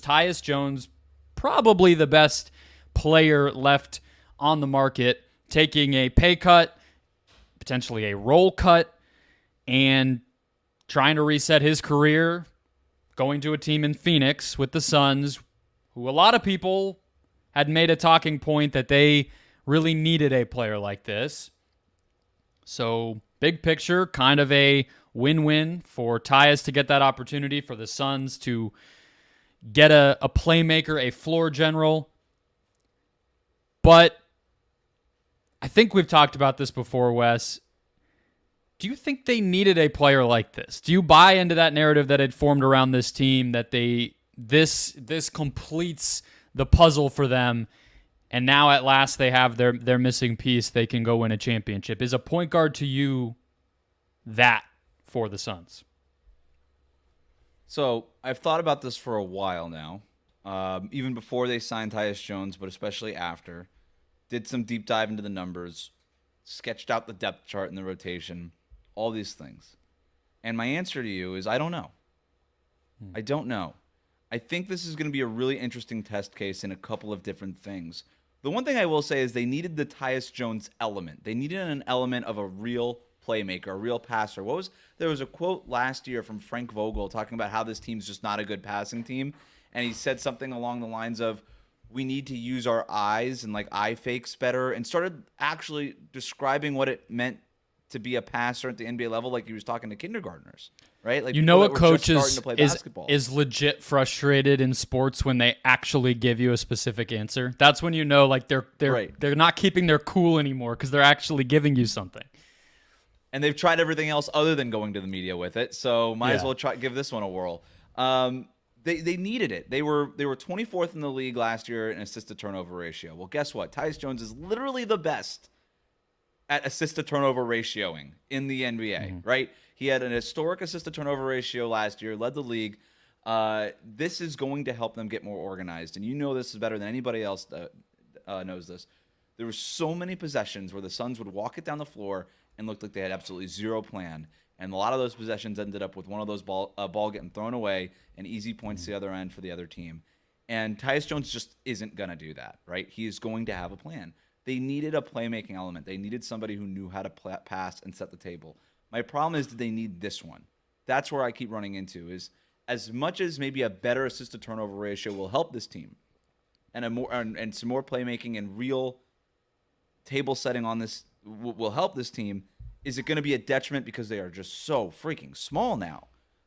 Tyus Jones, probably the best player left on the market, taking a pay cut, potentially a role cut, and trying to reset his career, going to a team in Phoenix with the Suns, who a lot of people had made a talking point that they really needed a player like this. So, big picture, kind of a win-win for Tyus to get that opportunity, for the Suns to get a playmaker, a floor general. But I think we've talked about this before, Wes. Do you think they needed a player like this? Do you buy into that narrative that had formed around this team, that this completes the puzzle for them, and now at last they have their missing piece, they can go win a championship? Is a point guard to you that for the Suns? So I've thought about this for a while now, even before they signed Tyus Jones, but especially after. Did some deep dive into the numbers, sketched out the depth chart in the rotation, all these things. And my answer to you is I don't know. I don't know. I think this is going to be a really interesting test case in a couple of different things. The one thing I will say is they needed the Tyus Jones element. They needed an element of a real playmaker, a real passer. There was a quote last year from Frank Vogel talking about how this team's just not a good passing team, and he said something along the lines of, we need to use our eyes and like eye fakes better, and started actually describing what it meant to be a passer at the NBA level, like he was talking to kindergartners, right? Like, a coach is legit frustrated in sports when they actually give you a specific answer. That's when you know, like, they're not keeping their cool anymore because they're actually giving you something. And they've tried everything else other than going to the media with it, so might as well give this one a whirl. They needed it. They were 24th in the league last year in assist-to-turnover ratio. Well, guess what? Tyus Jones is literally the best at assist-to-turnover ratioing in the NBA, right? He had an historic assist-to-turnover ratio last year, led the league. This is going to help them get more organized, and you know this is better than anybody else knows this. There were so many possessions where the Suns would walk it down the floor and looked like they had absolutely zero plan, and a lot of those possessions ended up with one of those ball getting thrown away and easy points to the other end for the other team. And Tyus Jones just isn't going to do that, right? He is going to have a plan. They needed a playmaking element. They needed somebody who knew how to pass and set the table. My problem is, did they need this one? That's where I keep running into, is as much as maybe a better assist-to-turnover ratio will help this team, and some more playmaking and real table setting on this will help this team, is it going to be a detriment because they are just so freaking small now?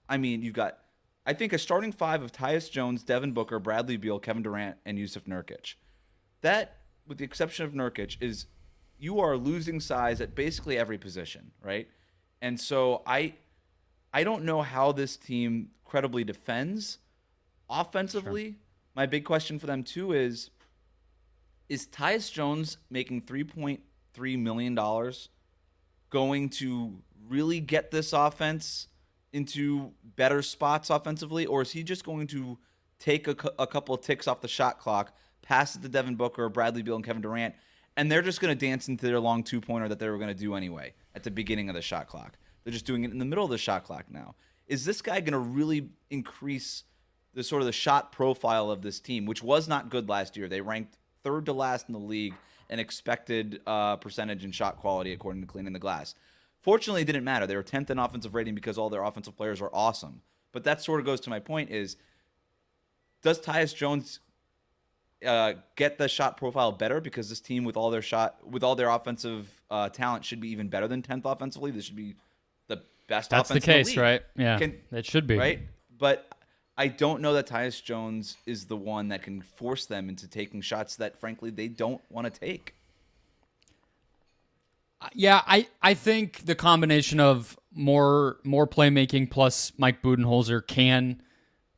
I mean, you've got, I think, a starting five of Tyus Jones, Devin Booker, Bradley Beal, Kevin Durant, and Yusuf Nurkic. That, with the exception of Nurkic, is you are losing size at basically every position, right? And so I don't know how this team credibly defends offensively. Sure. My big question for them too is Tyus Jones making $3.3 million going to really get this offense into better spots offensively, or is he just going to take a couple of ticks off the shot clock, pass it to Devin Booker, Bradley Beal, and Kevin Durant, and they're just going to dance into their long two-pointer that they were going to do anyway at the beginning of the shot clock? They're just doing it in the middle of the shot clock now. Is this guy going to really increase the sort of the shot profile of this team, which was not good last year? They ranked third to last in the league and expected percentage and shot quality according to Kleen in the glass. Fortunately, it didn't matter. They were 10th in offensive rating because all their offensive players are awesome. But that sort of goes to my point is, does Tyus Jones get the shot profile better because this team with all their offensive talent should be even better than 10th offensively? This should be the best That's offense the case, in the league. right? Yeah, it should be. Right? But I don't know that Tyus Jones is the one that can force them into taking shots that, frankly, they don't want to take. Yeah, I think the combination of more playmaking plus Mike Budenholzer can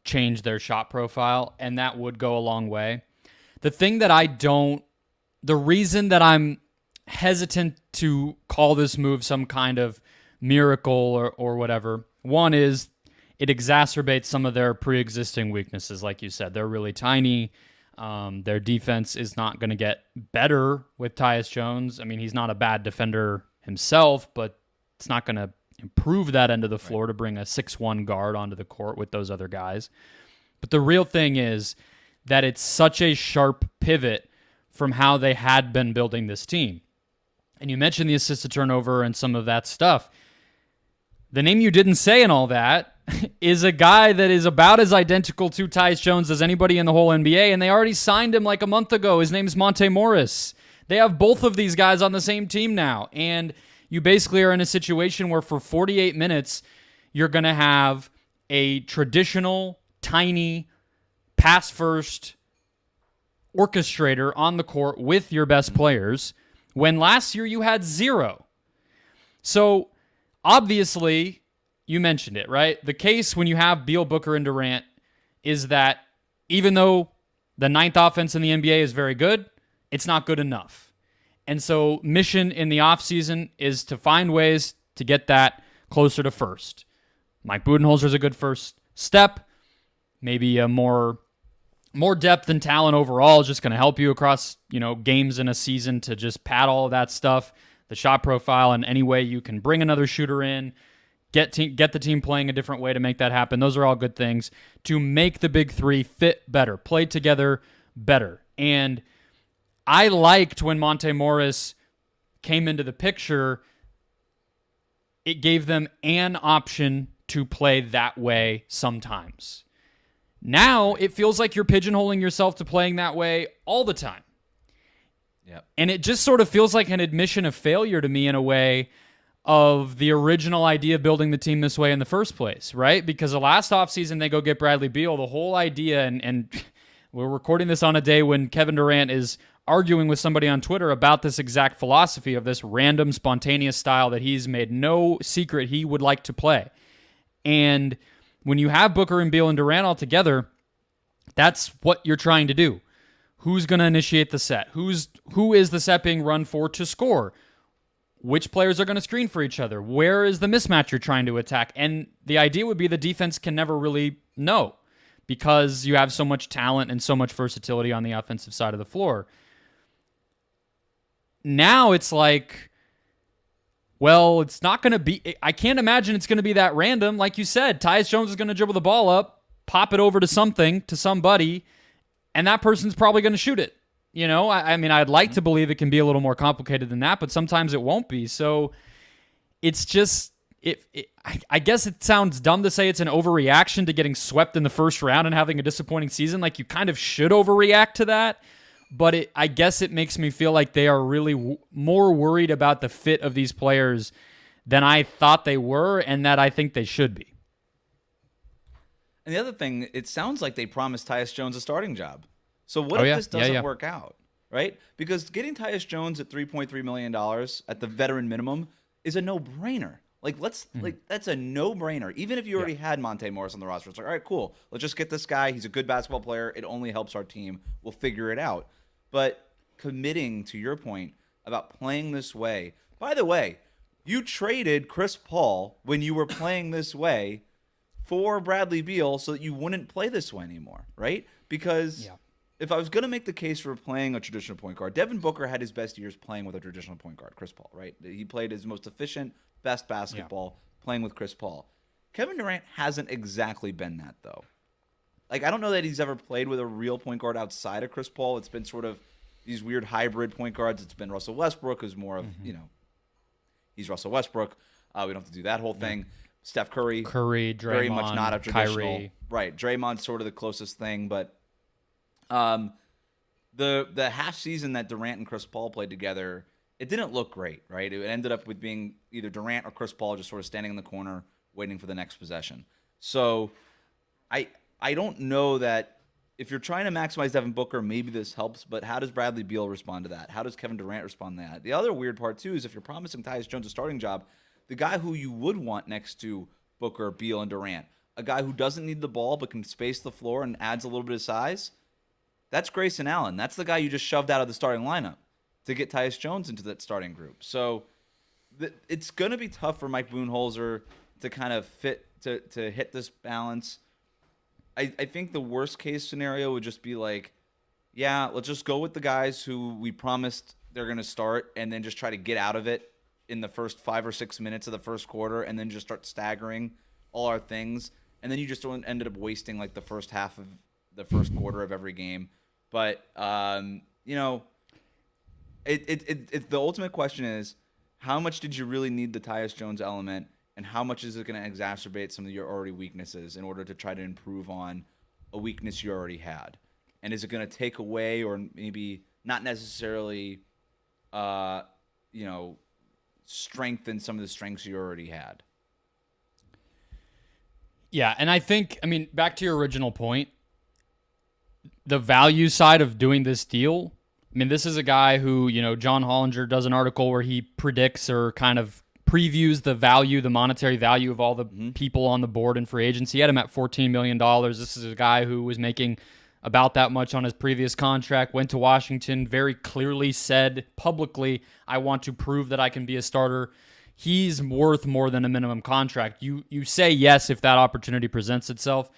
change their shot profile, and that would go a long way. The reason that I'm hesitant to call this move some kind of miracle or whatever, one is it exacerbates some of their pre-existing weaknesses. Like you said, they're really tiny. Their defense is not going to get better with Tyus Jones. I mean, he's not a bad defender himself, but it's not going to improve that end of the floor to bring a 6'1" guard onto the court with those other guys. But the real thing is that it's such a sharp pivot from how they had been building this team. And you mentioned the assist to turnover and some of that stuff. The name you didn't say in all that is a guy that is about as identical to Tyus Jones as anybody in the whole NBA, and they already signed him like a month ago. His name's Monte Morris. They have both of these guys on the same team now, and you basically are in a situation where for 48 minutes, you're going to have a traditional, tiny, pass-first orchestrator on the court with your best players, when last year you had 0. So, obviously, you mentioned it, right? The case when you have Beal, Booker, and Durant is that even though the 9th offense in the NBA is very good, it's not good enough. And so mission in the offseason is to find ways to get that closer to first. Mike Budenholzer is a good first step. Maybe a more depth and talent overall is just going to help you across, games in a season to just pad all of that stuff, the shot profile, and any way you can bring another shooter in, get the team playing a different way to make that happen. Those are all good things to make the big three fit better, play together better. And I liked when Monte Morris came into the picture. It gave them an option to play that way sometimes. Now it feels like you're pigeonholing yourself to playing that way all the time. Yep. And it just sort of feels like an admission of failure to me in a way of the original idea of building the team this way in the first place, right? Because the last offseason they go get Bradley Beal. The whole idea, and we're recording this on a day when Kevin Durant is arguing with somebody on Twitter about this exact philosophy of this random, spontaneous style that he's made no secret he would like to play. And when you have Booker and Beal and Durant all together, that's what you're trying to do. Who's going to initiate the set? Who is the set being run for to score? Which players are going to screen for each other? Where is the mismatch you're trying to attack? And the idea would be the defense can never really know because you have so much talent and so much versatility on the offensive side of the floor. Now it's like, well, it's not going to be, I can't imagine it's going to be that random. Like you said, Tyus Jones is going to dribble the ball up, pop it over to somebody, and that person's probably going to shoot it. I mean, I'd like to believe it can be a little more complicated than that, but sometimes it won't be. So it's just, I guess it sounds dumb to say it's an overreaction to getting swept in the first round and having a disappointing season. Like you kind of should overreact to that. But I guess it makes me feel like they are really more worried about the fit of these players than I thought they were and that I think they should be. And the other thing, it sounds like they promised Tyus Jones a starting job. So what if this doesn't work out, right? Because getting Tyus Jones at $3.3 million at the veteran minimum is a no-brainer. Like, that's a no-brainer. Even if you already had Monte Morris on the roster, it's like, all right, cool. Let's just get this guy. He's a good basketball player. It only helps our team. We'll figure it out. But committing to your point about playing this way. By the way, you traded Chris Paul when you were playing this way for Bradley Beal so that you wouldn't play this way anymore, right? Because if I was going to make the case for playing a traditional point guard, Devin Booker had his best years playing with a traditional point guard, Chris Paul, right? He played his most efficient, best basketball playing with Chris Paul. Kevin Durant hasn't exactly been that, though. Like, I don't know that he's ever played with a real point guard outside of Chris Paul. It's been sort of these weird hybrid point guards. It's been Russell Westbrook, who's more of, he's Russell Westbrook. We don't have to do that whole thing. Steph Curry, Draymond, very much not a traditional. Kyrie. Right, Draymond's sort of the closest thing, but the half season that Durant and Chris Paul played together, it didn't look great, right? It ended up with being either Durant or Chris Paul just sort of standing in the corner waiting for the next possession. So I don't know that if you're trying to maximize Devin Booker, maybe this helps, but how does Bradley Beal respond to that? How does Kevin Durant respond to that? The other weird part, too, is if you're promising Tyus Jones a starting job, the guy who you would want next to Booker, Beal, and Durant, a guy who doesn't need the ball but can space the floor and adds a little bit of size, that's Grayson Allen. That's the guy you just shoved out of the starting lineup to get Tyus Jones into that starting group. So it's going to be tough for Mike Budenholzer to kind of fit, to hit this balance. I think the worst case scenario would just be like, yeah, let's just go with the guys who we promised they're going to start and then just try to get out of it in the first 5 or 6 minutes of the first quarter and then just start staggering all our things and then you just ended up wasting like the first half of the first quarter of every game. But you know, the ultimate question is, how much did you really need the Tyus Jones element, and how much is it going to exacerbate some of your already weaknesses in order to try to improve on a weakness you already had? And is it going to take away, or maybe not necessarily, you know, strengthen some of the strengths you already had? Yeah, and I think, I mean, back to your original point, the value side of doing this deal, I mean, this is a guy who, you know, John Hollinger does an article where he predicts or kind of previews the value, the monetary value of all the people on the board in free agency. He had him at $14 million. This is a guy who was making about that much on his previous contract, went to Washington, very clearly said publicly, I want to prove that I can be a starter. He's worth more than a minimum contract. You say yes if that opportunity presents itself.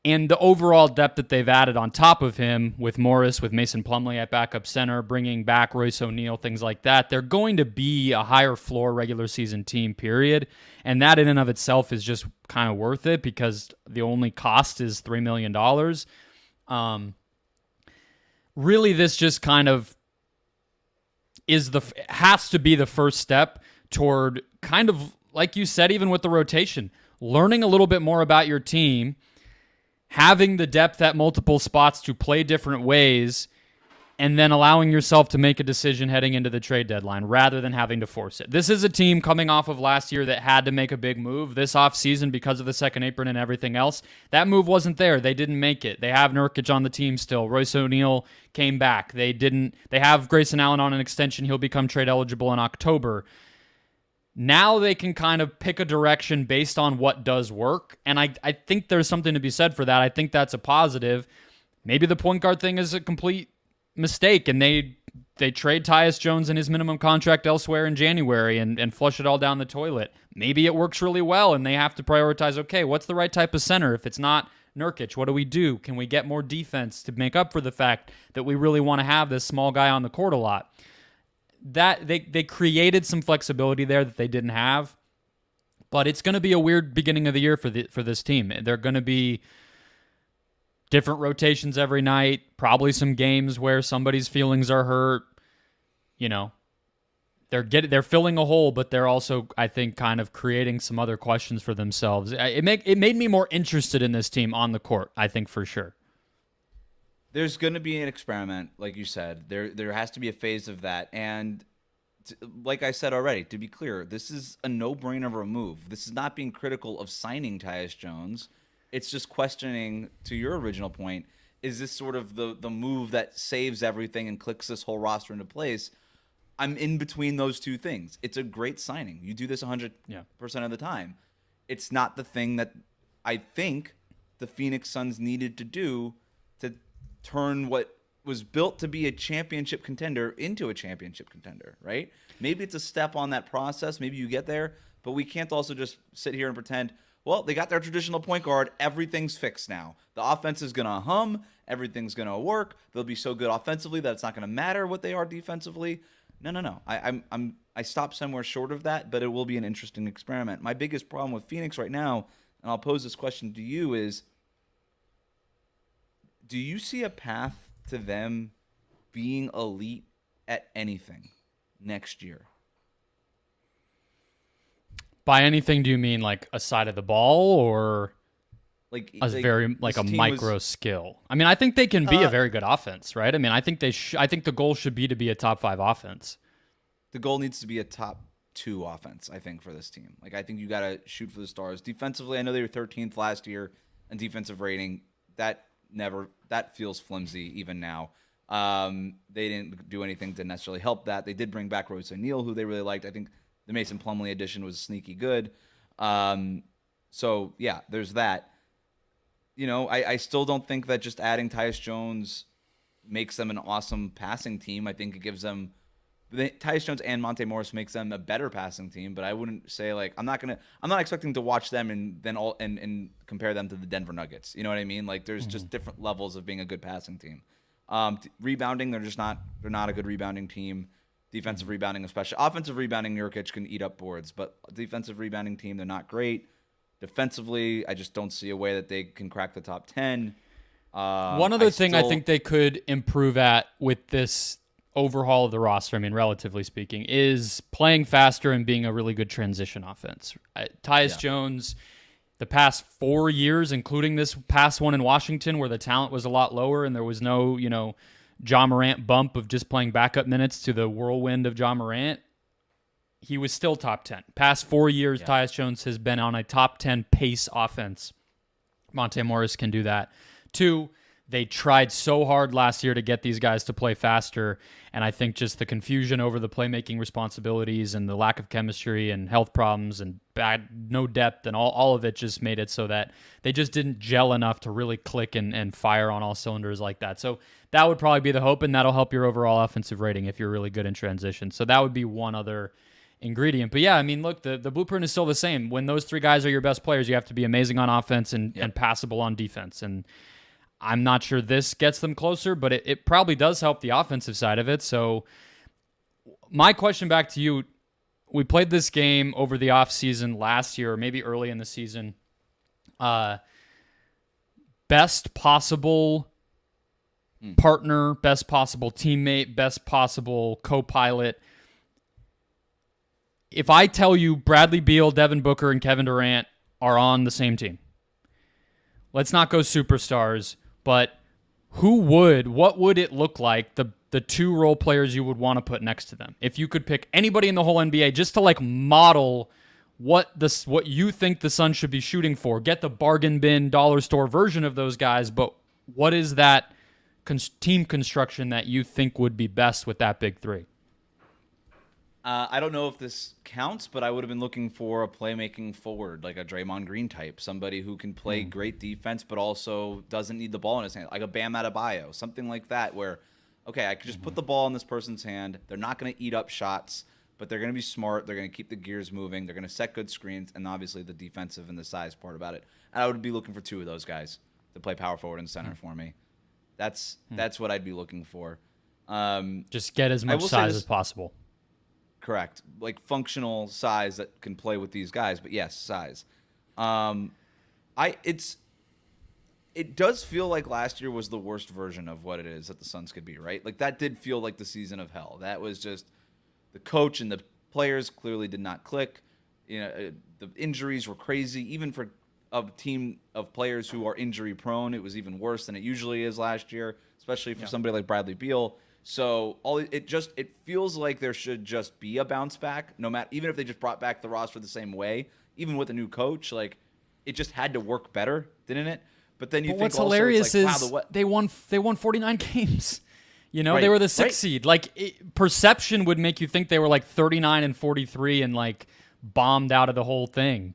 And the overall depth that they've added on top of him with Morris, with Mason Plumlee at backup center, bringing back Royce O'Neal, things like that, they're going to be a higher floor regular season team, period. And that in and of itself is just kind of worth it because the only cost is $3 million. Really, this just kind of has to be the first step toward kind of, like you said, even with the rotation, learning a little bit more about your team, having the depth at multiple spots to play different ways, and then allowing yourself to make a decision heading into the trade deadline rather than having to force it. This is a team coming off of last year that had to make a big move this offseason because of the second apron and everything else. That move wasn't there. They didn't make it. They have Nurkic on the team still. Royce O'Neal came back. They have Grayson Allen on an extension. He'll become trade eligible in October. Now they can kind of pick a direction based on what does work, and I think there's something to be said for that. I think that's a positive. Maybe the point guard thing is a complete mistake, and they trade Tyus Jones and his minimum contract elsewhere in January and flush it all down the toilet. Maybe it works really well, and they have to prioritize, okay, what's the right type of center? If it's not Nurkic, what do we do? Can we get more defense to make up for the fact that we really want to have this small guy on the court a lot? That they created some flexibility there that they didn't have, but it's going to be a weird beginning of the year for this team. They're going to be different rotations every night, probably some games where somebody's feelings are hurt. You know, they're filling a hole, but they're also, I think, kind of creating some other questions for themselves. It made me more interested in this team on the court, I think, for sure. There's going to be an experiment, like you said. There has to be a phase of that. And like I said already, to be clear, this is a no-brainer of a move. This is not being critical of signing Tyus Jones. It's just questioning, to your original point, is this sort of the move that saves everything and clicks this whole roster into place? I'm in between those two things. It's a great signing. You do this 100% of the time. It's not the thing that I think the Phoenix Suns needed to do to turn what was built to be a championship contender into a championship contender, right? Maybe it's a step on that process. Maybe you get there, but we can't also just sit here and pretend, well, they got their traditional point guard. Everything's fixed now. The offense is going to hum. Everything's going to work. They'll be so good offensively that it's not going to matter what they are defensively. No. I stopped somewhere short of that, but it will be an interesting experiment. My biggest problem with Phoenix right now, and I'll pose this question to you, is do you see a path to them being elite at anything next year? By anything, do you mean like a side of the ball or like a micro skill? I mean, I think they can be a very good offense, right? I mean, I think I think the goal should be to be a top 5 offense. The goal needs to be a top 2 offense, I think, for this team. Like, I think you got to shoot for the stars. Defensively, I know they were 13th last year in defensive rating. That feels flimsy even now. They didn't do anything to necessarily help that. They did bring back Royce O'Neal, who they really liked. I think the Mason Plumlee addition was sneaky good. So, yeah, there's that. You know, I still don't think that just adding Tyus Jones makes them an awesome passing team. I think it gives them Tyus Jones and Monte Morris makes them a better passing team, but I wouldn't say like I'm not expecting to watch them and then and compare them to the Denver Nuggets. You know what I mean? Like there's just different levels of being a good passing team. Rebounding, they're not a good rebounding team. Defensive rebounding, especially offensive rebounding, Nurkic can eat up boards, but defensive rebounding team, they're not great. Defensively, I just don't see a way that they can crack the top 10. One other thing I think they could improve at with this overhaul of the roster, I mean, relatively speaking, is playing faster and being a really good transition offense. Tyus Jones, the past 4 years, including this past one in Washington, where the talent was a lot lower and there was no, Ja Morant bump of just playing backup minutes to the whirlwind of Ja Morant, he was still top 10. Past 4 years, Tyus Jones has been on a top 10 pace offense. Monte Morris can do that. 2, they tried so hard last year to get these guys to play faster, and I think just the confusion over the playmaking responsibilities and the lack of chemistry and health problems and no depth and all of it just made it so that they just didn't gel enough to really click and fire on all cylinders like that. So that would probably be the hope, and that'll help your overall offensive rating if you're really good in transition. So that would be one other ingredient. But yeah, I mean, look, the blueprint is still the same. When those 3 guys are your best players, you have to be amazing on offense and passable on defense. And I'm not sure this gets them closer, but it probably does help the offensive side of it. So my question back to you, we played this game over the offseason last year, or maybe early in the season. Best possible partner, best possible teammate, best possible co-pilot. If I tell you Bradley Beal, Devin Booker, and Kevin Durant are on the same team, let's not go superstars, but what would it look like, the 2 role players you would want to put next to them? If you could pick anybody in the whole NBA just to model what you think the Suns should be shooting for, get the bargain bin dollar store version of those guys, but what is that team construction that you think would be best with that big 3? I don't know if this counts, but I would have been looking for a playmaking forward, like a Draymond Green type, somebody who can play great defense but also doesn't need the ball in his hand, like a Bam Adebayo, something like that, where, okay, I could just put the ball in this person's hand. They're not going to eat up shots, but they're going to be smart. They're going to keep the gears moving. They're going to set good screens, and obviously the defensive and the size part about it. And I would be looking for 2 of those guys to play power forward and center for me. That's what I'd be looking for. Just get as much size as possible. Correct. Like functional size that can play with these guys, but yes, size. It does feel like last year was the worst version of what it is that the Suns could be, right? Like that did feel like the season of hell. That was just the coach and the players clearly did not click. The injuries were crazy. Even for a team of players who are injury prone, it was even worse than it usually is last year, especially for somebody like Bradley Beal. So it feels like there should just be a bounce back, no matter, even if they just brought back the roster the same way, even with a new coach, like it just had to work better, didn't it? But then what's hilarious is they won 49 games. Right, they were the 6th seed. Like perception would make you think they were like 39 and 43 and like bombed out of the whole thing.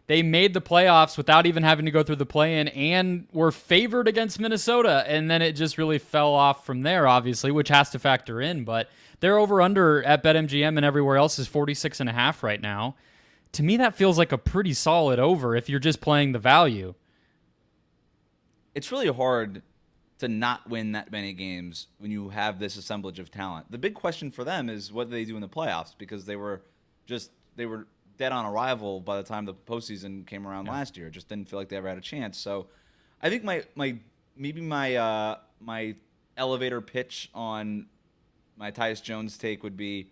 They made the playoffs without even having to go through the play-in and were favored against Minnesota, and then it just really fell off from there, obviously, which has to factor in. But their over-under at BetMGM and everywhere else is 46.5 right now. To me, that feels like a pretty solid over if you're just playing the value. It's really hard to not win that many games when you have this assemblage of talent. The big question for them is what do they do in the playoffs, because they were dead on arrival by the time the postseason came around last year. It just didn't feel like they ever had a chance. So I think my elevator pitch on my Tyus Jones take would be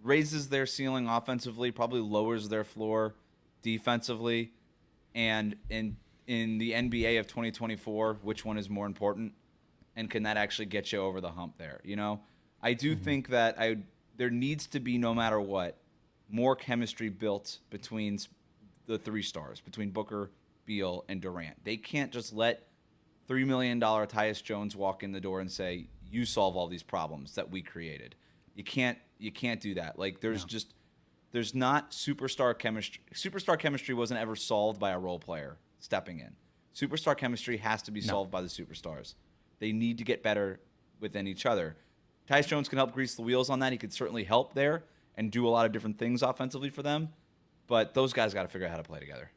raises their ceiling offensively, probably lowers their floor defensively, and in the NBA of 2024, which one is more important, and can that actually get you over the hump there? I do think that there needs to be, no matter what, more chemistry built between the 3 stars, between Booker, Beal, and Durant. They can't just let $3 million Tyus Jones walk in the door and say, you solve all these problems that we created. You can't do that. Like there's not superstar chemistry. Superstar chemistry wasn't ever solved by a role player stepping in. Superstar chemistry has to be solved by the superstars. They need to get better within each other. Tyus Jones can help grease the wheels on that. He could certainly help there and do a lot of different things offensively for them. But those guys got to figure out how to play together.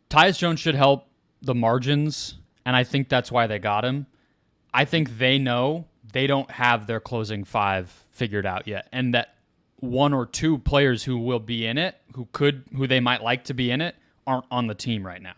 Tyus Jones should help the margins, and I think that's why they got him. I think they know they don't have their closing 5 figured out yet, and that one or two players who will be in it, who they might like to be in it, aren't on the team right now.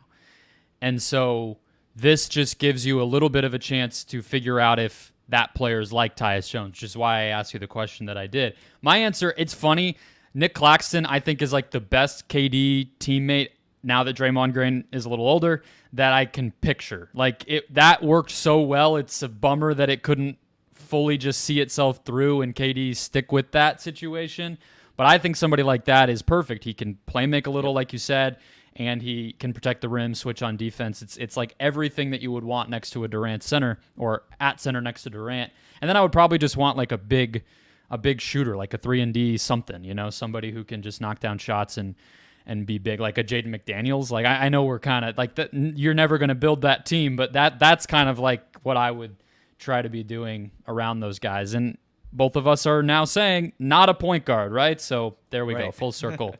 And so this just gives you a little bit of a chance to figure out if that player is like Tyus Jones, which is why I asked you the question that I did. My answer, it's funny. Nick Claxton, I think, is like the best KD teammate now that Draymond Green is a little older that I can picture. Like that worked so well. It's a bummer that it couldn't fully just see itself through and KD stick with that situation. But I think somebody like that is perfect. He can play make a little, like you said, and he can protect the rim, switch on defense. It's like everything that you would want next to a Durant center, or at center next to Durant. And then I would probably just want like a big shooter, like a 3-and-D something, somebody who can just knock down shots and be big, like a Jaden McDaniels. Like I know we're kind of like that. You're never going to build that team, but that's kind of like what I would try to be doing around those guys. And both of us are now saying not a point guard, right? So there we go, full circle.